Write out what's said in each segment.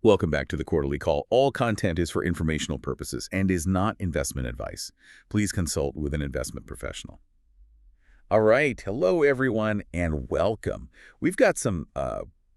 Welcome back to the Quarterly Call. All content is for informational purposes and is not investment advice. Please consult with an investment professional. All right. Hello, everyone, and welcome. We've got some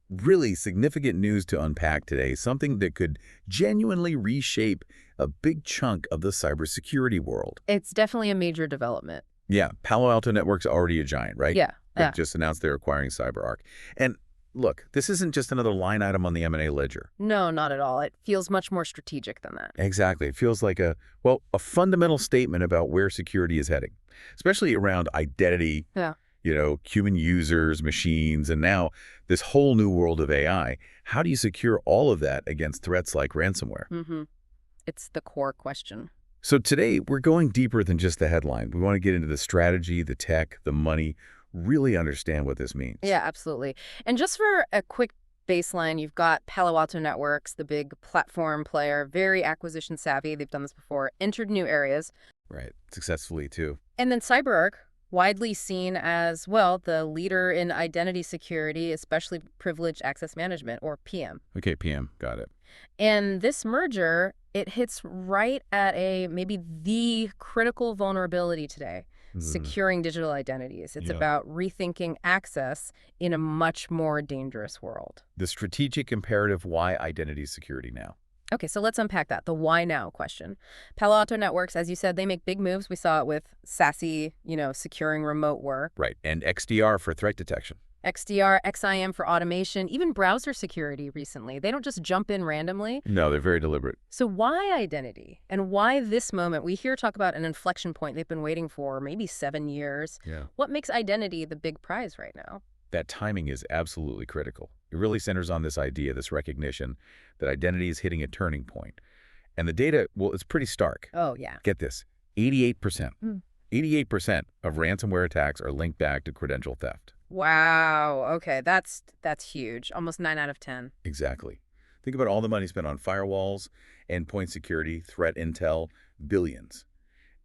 really significant news to unpack today, something that could genuinely reshape a big chunk of the cybersecurity world. It's definitely a major development. Yeah, Palo Alto Network's already a giant, right? Yeah. They just announced they're acquiring CyberArk. And look, this isn't just another line item on the M&A ledger. No, not at all. It feels much more strategic than that. Exactly. It feels like a fundamental statement about where security is heading, especially around identity, Yeah. Human users, machines, and now this whole new world of AI. How do you secure all of that against threats like ransomware? Mm-hmm. It's the core question. So today, we're going deeper than just the headline. We want to get into the strategy, the tech, the money, really understand what this means. Yeah, absolutely. And just for a quick baseline, you've got Palo Alto Networks, the big platform player, very acquisition savvy. They've done this before, entered new areas. Right. Successfully, too. And then CyberArk, widely seen as, well, the leader in identity security, especially privileged access management, or PM. Okay, PM. Got it. And this merger, it hits right at maybe the critical vulnerability today. Securing digital identities. It's about rethinking access in a much more dangerous world. The strategic imperative, why identity security now? Okay, so let's unpack that, the why now question. Palo Alto Networks, as you said, they make big moves. We saw it with SASE, securing remote work. Right, and XDR for threat detection. XDR, XIM for automation, even browser security recently. They don't just jump in randomly. No, they're very deliberate. So why identity? And why this moment? We hear talk about an inflection point they've been waiting for maybe 7 years. Yeah. What makes identity the big prize right now? That timing is absolutely critical. It really centers on this idea, this recognition that identity is hitting a turning point. And the data, well, it's pretty stark. Oh, yeah. Get this, 88%. 88% of ransomware attacks are linked back to credential theft. Wow. Okay, that's huge. Almost 9 out of 10. Exactly. Think about all the money spent on firewalls, endpoint security, threat intel, billions.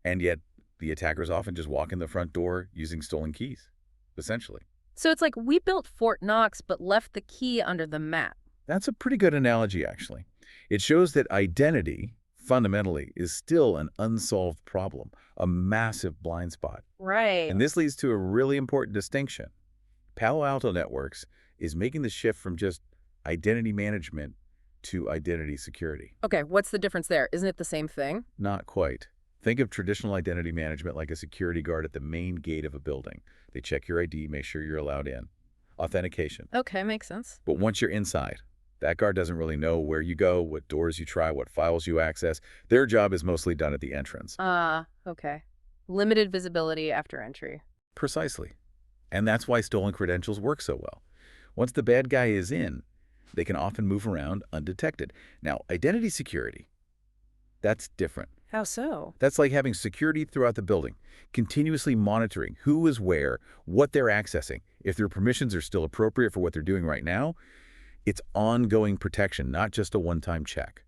And yet the attackers often just walk in the front door using stolen keys, essentially. So it's like we built Fort Knox but left the key under the mat. That's a pretty good analogy, actually. It shows that identity, fundamentally, is still an unsolved problem, a massive blind spot. Right. And this leads to a really important distinction. Palo Alto Networks is making the shift from just identity management to identity security. Okay, what's the difference there? Isn't it the same thing? Not quite. Think of traditional identity management like a security guard at the main gate of a building. They check your ID, make sure you're allowed in. Authentication. Okay, makes sense. But once you're inside, that guard doesn't really know where you go, what doors you try, what files you access. Their job is mostly done at the entrance. Okay. Limited visibility after entry. Precisely. And that's why stolen credentials work so well. Once the bad guy is in, they can often move around undetected. Now, identity security, that's different. How so? That's like having security throughout the building, continuously monitoring who is where, what they're accessing. If their permissions are still appropriate for what they're doing right now, it's ongoing protection, not just a one-time check.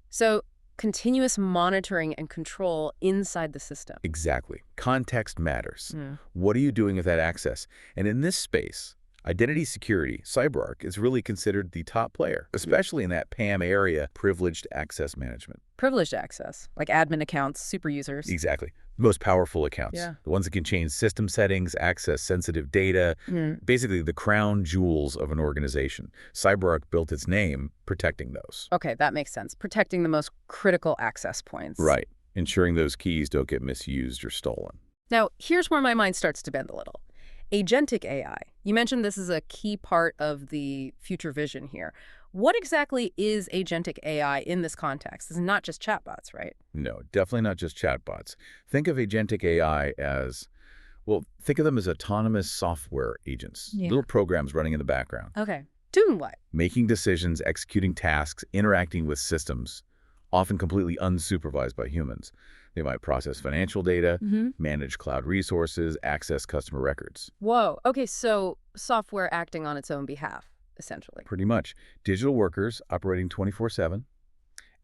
So continuous monitoring and control inside the system. Exactly. Context matters. What are you doing with that access? And in this space, identity security, CyberArk, is really considered the top player, especially in that PAM area, privileged access management. Privileged access, like admin accounts, super users. Exactly. Most powerful accounts. Yeah. The ones that can change system settings, access sensitive data, basically the crown jewels of an organization. CyberArk built its name protecting those. Okay, that makes sense. Protecting the most critical access points. Right. Ensuring those keys don't get misused or stolen. Now, here's where my mind starts to bend a little. Agentic AI. You mentioned this is a key part of the future vision here. What exactly is agentic AI in this context? It's not just chatbots, right? No, definitely not just chatbots. Think of agentic AI as, well, think of them as autonomous software agents, little programs running in the background. Okay. Doing what? Making decisions, executing tasks, interacting with systems, often completely unsupervised by humans. They might process financial data, manage cloud resources, access customer records. Whoa. Okay, so software acting on its own behalf, essentially. Pretty much. Digital workers operating 24/7,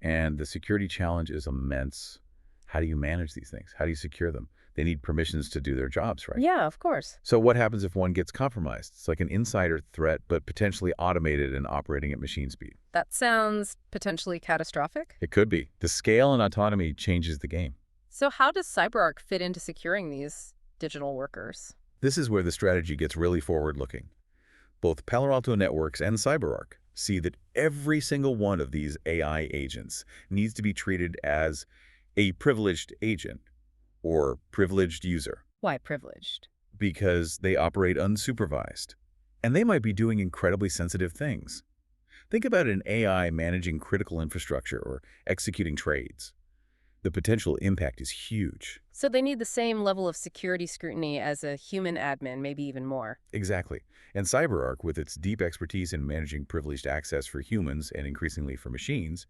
and the security challenge is immense. How do you manage these things? How do you secure them? They need permissions to do their jobs, right? Yeah, of course. So what happens if one gets compromised? It's like an insider threat, but potentially automated and operating at machine speed. That sounds potentially catastrophic. It could be. The scale and autonomy changes the game. So how does CyberArk fit into securing these digital workers? This is where the strategy gets really forward-looking. Both Palo Alto Networks and CyberArk see that every single one of these AI agents needs to be treated as a privileged agent or privileged user Why privileged? because they operate unsupervised. And they might be doing incredibly sensitive things. Think about an AI managing critical infrastructure or executing trades. The potential impact is huge. So they need the same level of security scrutiny as a human admin, maybe even more. Exactly. And CyberArk, with its deep expertise in managing privileged access for humans and increasingly for machines,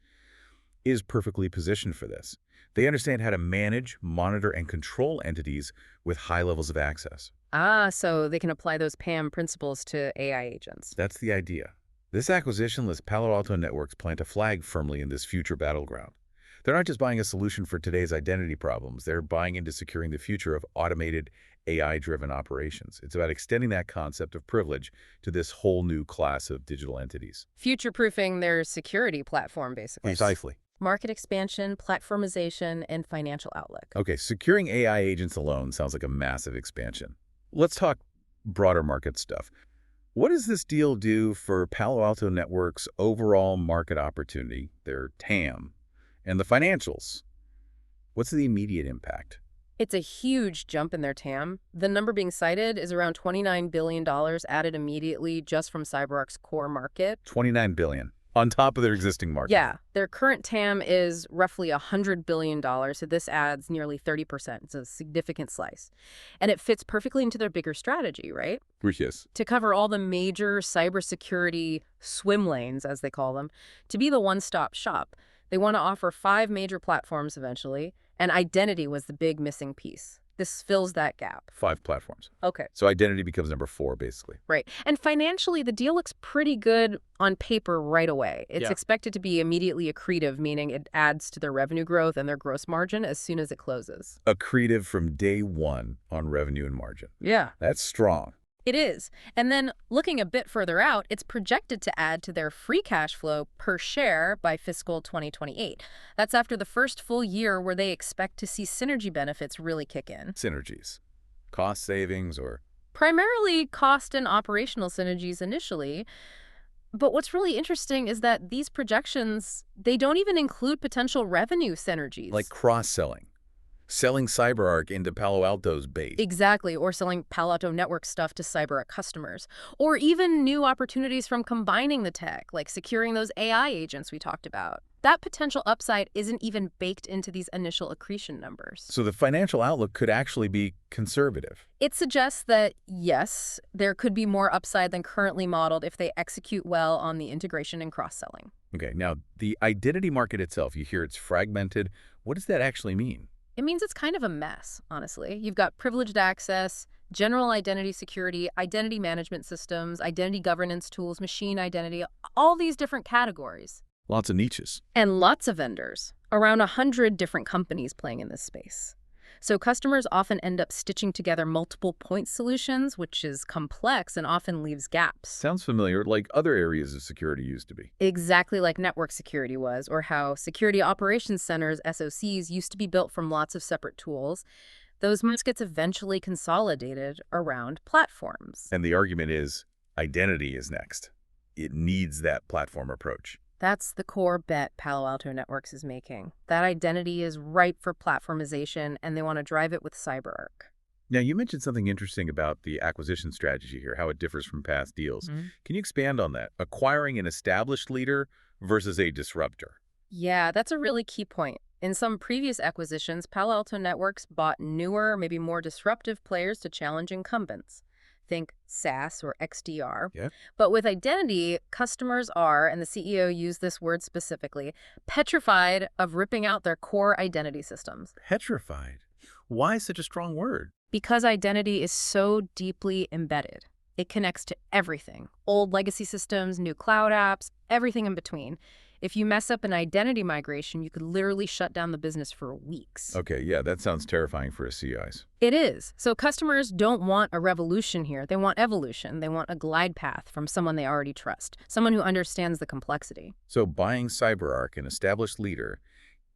is perfectly positioned for this. They understand how to manage, monitor, and control entities with high levels of access. Ah, so they can apply those PAM principles to AI agents. That's the idea. This acquisition lets Palo Alto Networks plant a flag firmly in this future battleground. They're not just buying a solution for today's identity problems. They're buying into securing the future of automated, AI-driven operations. It's about extending that concept of privilege to this whole new class of digital entities. Future-proofing their security platform, basically. Precisely. Market expansion, platformization, and financial outlook. Okay, securing AI agents alone sounds like a massive expansion. Let's talk broader market stuff. What does this deal do for Palo Alto Networks' overall market opportunity, their TAM, and the financials? What's the immediate impact? It's a huge jump in their TAM. The number being cited is around $29 billion added immediately just from CyberArk's core market. $29 billion on top of their existing market. Yeah, their current TAM is roughly $100 billion, so this adds nearly 30%. It's a significant slice. And it fits perfectly into their bigger strategy, right? Yes. To cover all the major cybersecurity swim lanes, as they call them, to be the one-stop shop. They want to offer 5 major platforms eventually, and identity was the big missing piece. This fills that gap. 5 platforms. Okay. So identity becomes number 4, basically. Right. And financially, the deal looks pretty good on paper right away. It's expected to be immediately accretive, meaning it adds to their revenue growth and their gross margin as soon as it closes. Accretive from day one on revenue and margin. Yeah. That's strong. It is. And then looking a bit further out, it's projected to add to their free cash flow per share by fiscal 2028. That's after the first full year where they expect to see synergy benefits really kick in. Synergies. Cost savings or... Primarily cost and operational synergies initially. But what's really interesting is that these projections, they don't even include potential revenue synergies. like cross-selling. Selling CyberArk into Palo Alto's base. Exactly, or selling Palo Alto Network stuff to CyberArk customers. Or even new opportunities from combining the tech, like securing those AI agents we talked about. That potential upside isn't even baked into these initial accretion numbers. So the financial outlook could actually be conservative. It suggests that, yes, there could be more upside than currently modeled if they execute well on the integration and cross-selling. Okay, now the identity market itself, you hear it's fragmented. What does that actually mean? It means it's kind of a mess, honestly. You've got privileged access, general identity security, identity management systems, identity governance tools, machine identity, all these different categories. Lots of niches. And lots of vendors, around 100 different companies playing in this space. So customers often end up stitching together multiple point solutions, which is complex and often leaves gaps. Sounds familiar, like other areas of security used to be. Exactly like network security was, or how security operations centers, SOCs, used to be built from lots of separate tools. Those markets eventually consolidated around platforms. And the argument is identity is next. It needs that platform approach. That's the core bet Palo Alto Networks is making. That identity is ripe for platformization, and they want to drive it with CyberArk. Now, you mentioned something interesting about the acquisition strategy here, how it differs from past deals. Can you expand on that? Acquiring an established leader versus a disruptor. Yeah, that's a really key point. In some previous acquisitions, Palo Alto Networks bought newer, maybe more disruptive players to challenge incumbents. Think SaaS or XDR. Yeah. But with identity, customers are, and the CEO used this word specifically, petrified of ripping out their core identity systems. Petrified? Why such a strong word? Because identity is so deeply embedded. It connects to everything. Old legacy systems, new cloud apps, everything in between. If you mess up an identity migration, you could literally shut down the business for weeks. Okay, yeah, that sounds terrifying for CIs. It is. So customers don't want a revolution here. They want evolution. They want a glide path from someone they already trust, someone who understands the complexity. So buying CyberArk, an established leader,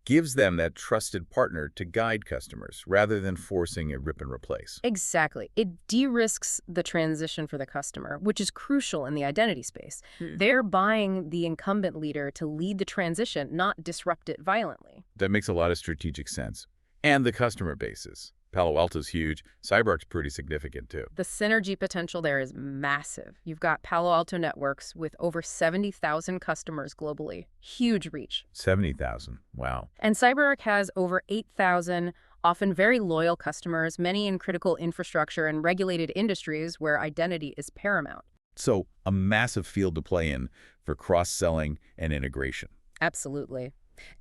gives them that trusted partner to guide customers rather than forcing a rip and replace. Exactly. It de-risks the transition for the customer, which is crucial in the identity space. They're buying the incumbent leader to lead the transition, not disrupt it violently. That makes a lot of strategic sense. And the customer bases. Palo Alto's huge. CyberArk's pretty significant too. The synergy potential there is massive. You've got Palo Alto Networks with over 70,000 customers globally. Huge reach. 70,000. Wow. And CyberArk has over 8,000, often very loyal customers, many in critical infrastructure and regulated industries where identity is paramount. So a massive field to play in for cross-selling and integration. Absolutely.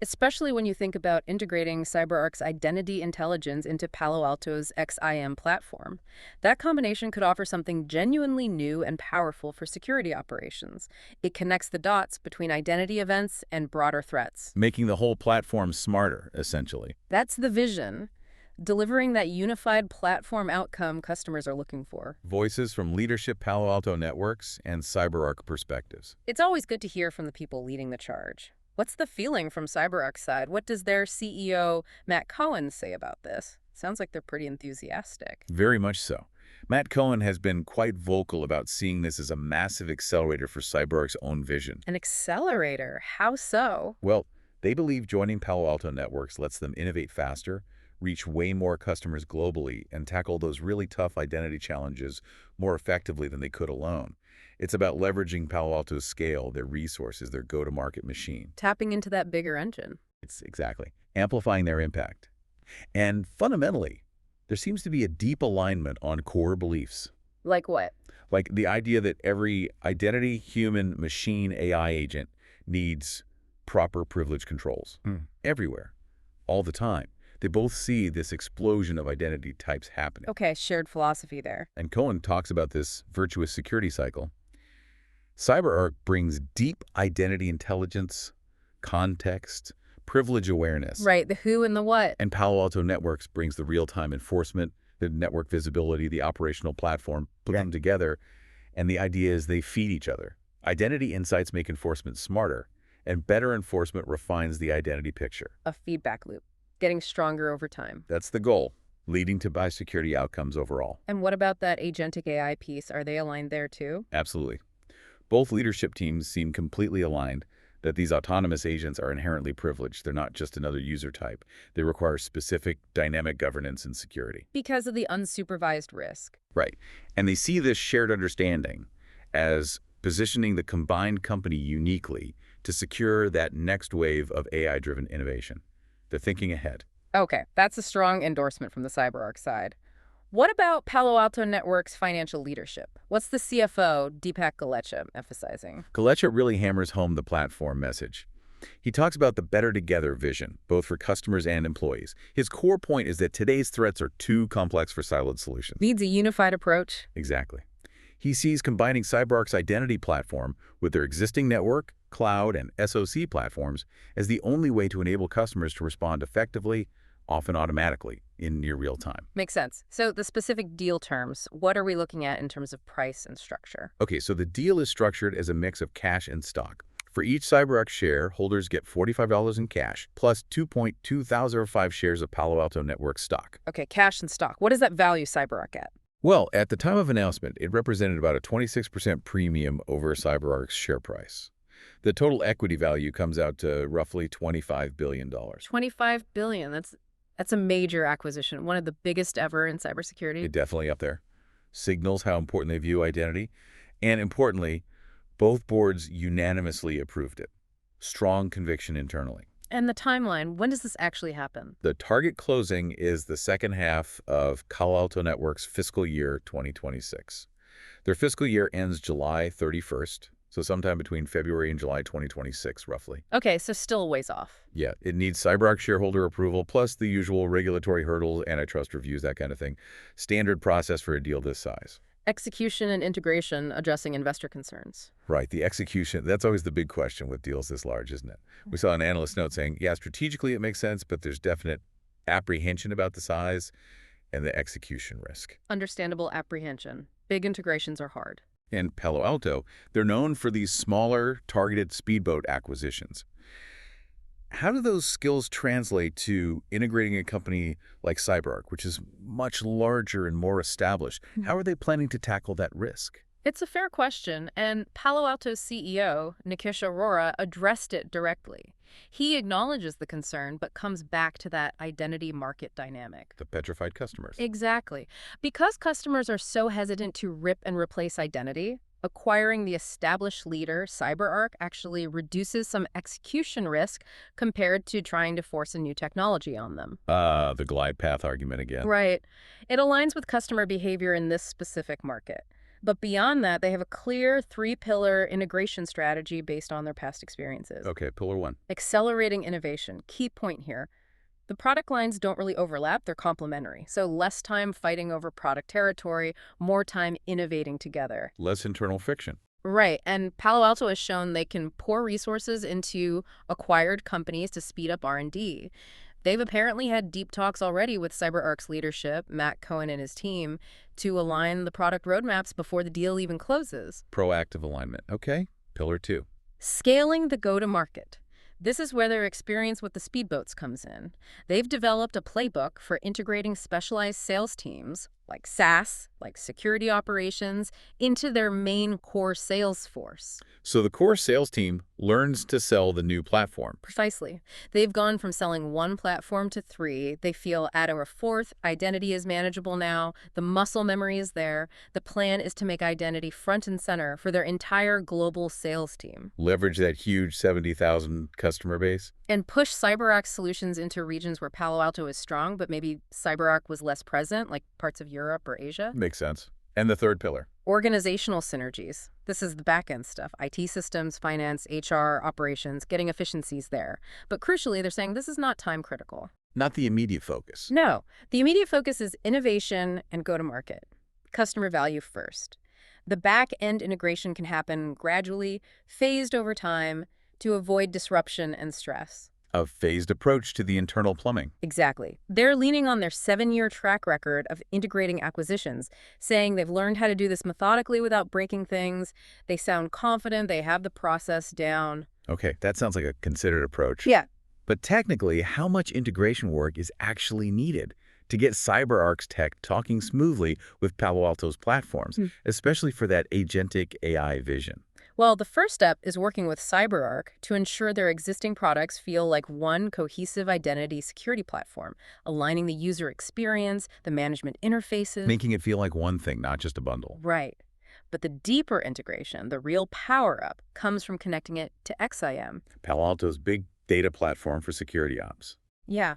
Especially when you think about integrating CyberArk's identity intelligence into Palo Alto's XIM platform. That combination could offer something genuinely new and powerful for security operations. It connects the dots between identity events and broader threats. Making the whole platform smarter, essentially. That's the vision, delivering that unified platform outcome customers are looking for. Voices from leadership Palo Alto Networks and CyberArk perspectives. It's always good to hear from the people leading the charge. What's the feeling from CyberArk's side? What does their CEO, Matt Cohen, say about this? Sounds like they're pretty enthusiastic. Very much so. Matt Cohen has been quite vocal about seeing this as a massive accelerator for CyberArk's own vision. An accelerator? How so? Well, they believe joining Palo Alto Networks lets them innovate faster, reach way more customers globally, and tackle those really tough identity challenges more effectively than they could alone. It's about leveraging Palo Alto's scale, their resources, their go-to-market machine. Tapping into that bigger engine. It's exactly amplifying their impact. And fundamentally, there seems to be a deep alignment on core beliefs. Like what? Like the idea that every identity, human, machine, AI agent needs proper privilege controls. Everywhere. All the time. They both see this explosion of identity types happening. Okay, shared philosophy there. And Cohen talks about this virtuous security cycle. CyberArk brings deep identity intelligence, context, privilege awareness. Right, the who and the what. And Palo Alto Networks brings the real-time enforcement, the network visibility, the operational platform, put them together, and the idea is they feed each other. Identity insights make enforcement smarter, and better enforcement refines the identity picture. A feedback loop, getting stronger over time. That's the goal, leading to biosecurity outcomes overall. And what about that agentic AI piece? Are they aligned there too? Absolutely. Both leadership teams seem completely aligned that these autonomous agents are inherently privileged. They're not just another user type. They require specific dynamic governance and security. Because of the unsupervised risk. Right. And they see this shared understanding as positioning the combined company uniquely to secure that next wave of AI-driven innovation. They're thinking ahead. Okay, that's a strong endorsement from the CyberArk side. What about Palo Alto Network's financial leadership? What's the CFO, Deepak Galecha, emphasizing? Galecha really hammers home the platform message. He talks about the better together vision, both for customers and employees. His core point is that today's threats are too complex for siloed solutions. Needs a unified approach. Exactly. He sees combining CyberArk's identity platform with their existing network, cloud, and SOC platforms as the only way to enable customers to respond effectively, often automatically, in near real time. Makes sense. So the specific deal terms, what are we looking at in terms of price and structure? Okay, so the deal is structured as a mix of cash and stock. For each CyberArk share, holders get $45 in cash, plus 2.2005 shares of Palo Alto Network stock. Okay, cash and stock. What does that value CyberArk at? Well, at the time of announcement, it represented about a 26% premium over CyberArk's share price. The total equity value comes out to roughly $25 billion. $25 billion. That's a major acquisition, one of the biggest ever in cybersecurity. It's definitely up there. Signals how important they view identity. And importantly, both boards unanimously approved it. Strong conviction internally. And the timeline, when does this actually happen? The target closing is the second half of Palo Alto Network's fiscal year 2026. Their fiscal year ends July 31st, so sometime between February and July 2026, roughly. Okay, so still a ways off. Yeah, it needs CyberArk shareholder approval, plus the usual regulatory hurdles, antitrust reviews, that kind of thing. Standard process for a deal this size. Execution and integration addressing investor concerns. Right, the execution, that's always the big question with deals this large, isn't it? We saw an analyst note saying, yeah, strategically it makes sense, but there's definite apprehension about the size and the execution risk. Understandable apprehension. Big integrations are hard. In Palo Alto, they're known for these smaller, targeted speedboat acquisitions. How do those skills translate to integrating a company like CyberArk, which is much larger and more established? How are they planning to tackle that risk? It's a fair question, and Palo Alto's CEO, Nikesh Arora, addressed it directly. He acknowledges the concern, but comes back to that identity market dynamic. The petrified customers. Exactly. Because customers are so hesitant to rip and replace identity, acquiring the established leader, CyberArk, actually reduces some execution risk compared to trying to force a new technology on them. The glide path argument again. Right. It aligns with customer behavior in this specific market. But beyond that, they have a clear three-pillar integration strategy based on their past experiences. Okay, pillar one. Accelerating innovation. Key point here. The product lines don't really overlap, they're complementary. So less time fighting over product territory, more time innovating together. Less internal friction. Right, and Palo Alto has shown they can pour resources into acquired companies to speed up R&D. They've apparently had deep talks already with CyberArk's leadership, Matt Cohen and his team, to align the product roadmaps before the deal even closes. Proactive alignment. Okay, pillar two. Scaling the go-to-market. This is where their experience with the speedboats comes in. They've developed a playbook for integrating specialized sales teams, like SaaS, like security operations, into their main core sales force. So the core sales team learns to sell the new platform. Precisely. They've gone from selling one platform to three. They feel adding a fourth. Identity is manageable now. The muscle memory is there. The plan is to make identity front and center for their entire global sales team. Leverage that huge 70,000 customer base. And push CyberArk's solutions into regions where Palo Alto is strong, but maybe CyberArk was less present, like parts of Europe or Asia. Makes sense. And the third pillar. Organizational synergies. This is the back-end stuff. IT systems, finance, HR, operations, getting efficiencies there. But crucially, they're saying this is not time critical. Not the immediate focus. No. The immediate focus is innovation and go-to-market. Customer value first. The back-end integration can happen gradually, phased over time, to avoid disruption and stress. A phased approach to the internal plumbing. Exactly. They're leaning on their 7-year track record of integrating acquisitions, saying they've learned how to do this methodically without breaking things. They sound confident. They have the process down. Okay, that sounds like a considered approach. Yeah. But technically, how much integration work is actually needed to get CyberArk's tech talking smoothly with Palo Alto's platforms, especially for that agentic AI vision? Well, the first step is working with CyberArk to ensure their existing products feel like one cohesive identity security platform, aligning the user experience, the management interfaces. Making it feel like one thing, not just a bundle. Right. But the deeper integration, the real power-up, comes from connecting it to XIM. Palo Alto's big data platform for security ops. Yeah.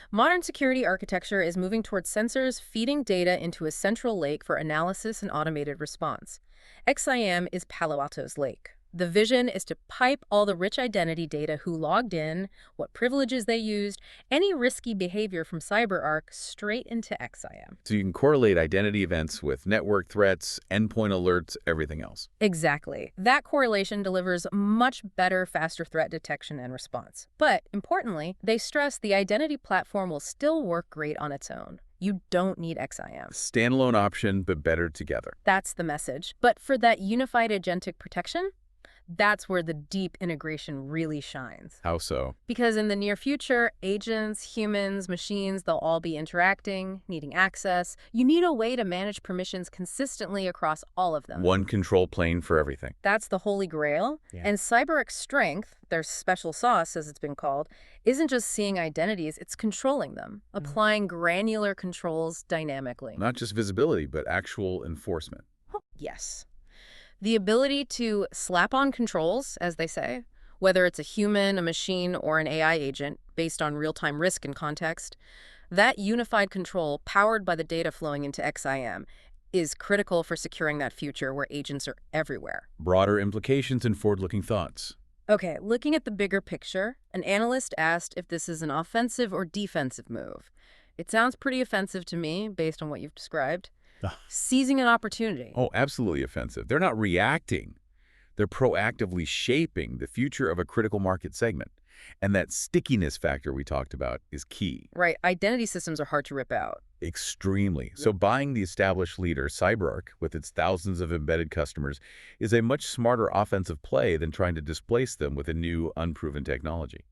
Modern security architecture is moving towards sensors feeding data into a central lake for analysis and automated response. XIM is Palo Alto's lake. The vision is to pipe all the rich identity data, who logged in, what privileges they used, any risky behavior from CyberArk straight into XIM. So you can correlate identity events with network threats, endpoint alerts, everything else. Exactly. That correlation delivers much better, faster threat detection and response. But importantly, they stress the identity platform will still work great on its own. You don't need XIM. Standalone option, but better together. That's the message. But for that unified agentic protection, that's where the deep integration really shines. How so? Because in the near future, agents, humans, machines, they'll all be interacting, needing access. You need a way to manage permissions consistently across all of them. One control plane for everything. That's the holy grail. Yeah. And CyberArk's strength, their special sauce, as it's been called, isn't just seeing identities, it's controlling them, applying granular controls dynamically. Not just visibility, but actual enforcement. Yes. The ability to slap on controls, as they say, whether it's a human, a machine, or an AI agent, based on real-time risk and context, that unified control, powered by the data flowing into XIM, is critical for securing that future where agents are everywhere. Broader implications and forward-looking thoughts. Okay, looking at the bigger picture, an analyst asked if this is an offensive or defensive move. It sounds pretty offensive to me, based on what you've described. Ah, seizing an opportunity. oh, absolutely offensive. They're not reacting. They're proactively shaping the future of a critical market segment. And that stickiness factor we talked about is key. Right, identity systems are hard to rip out. Extremely. So buying the established leader, CyberArk, with its thousands of embedded customers, is a much smarter offensive play than trying to displace them with a new, unproven technology.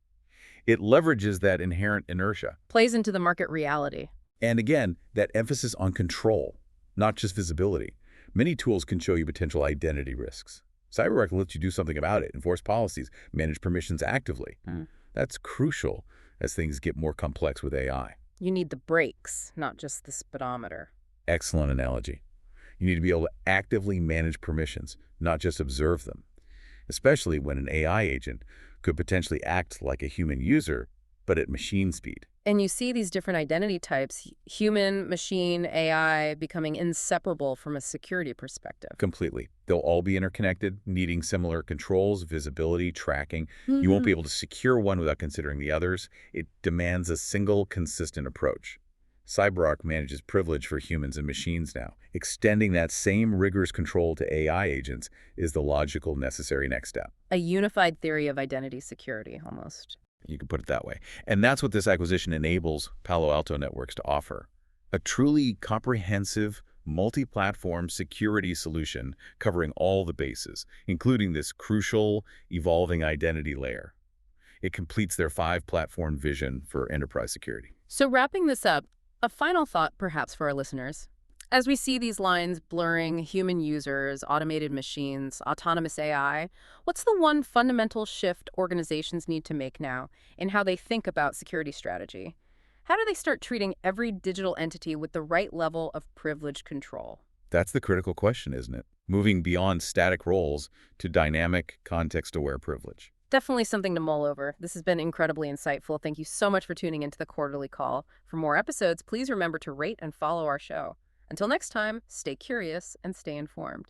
It leverages that inherent inertia. Plays into the market reality. And again, that emphasis on control, not just visibility. Many tools can show you potential identity risks. CyberArk lets you do something about it, enforce policies, manage permissions actively. Mm. That's crucial as things get more complex with AI. You need the brakes, not just the speedometer. Excellent analogy. You need to be able to actively manage permissions, not just observe them, especially when an AI agent could potentially act like a human user, but at machine speed. And you see these different identity types, human, machine, AI, becoming inseparable from a security perspective. Completely. They'll all be interconnected, needing similar controls, visibility, tracking. You won't be Mhm. able to secure one without considering the others. It demands a single, consistent approach. CyberArk manages privilege for humans and machines now. Extending that same rigorous control to AI agents is the logical, necessary next step. A unified theory of identity security, almost. You can put it that way. And that's what this acquisition enables Palo Alto Networks to offer. A truly comprehensive, multi-platform security solution covering all the bases, including this crucial, evolving identity layer. It completes their 5-platform vision for enterprise security. So wrapping this up, a final thought perhaps for our listeners. As we see these lines blurring human users, automated machines, autonomous AI, what's the one fundamental shift organizations need to make now in how they think about security strategy? How do they start treating every digital entity with the right level of privilege control? That's the critical question, isn't it? Moving beyond static roles to dynamic, context-aware privilege. Definitely something to mull over. This has been incredibly insightful. Thank you so much for tuning into the quarterly call. For more episodes, please remember to rate and follow our show. Until next time, stay curious and stay informed.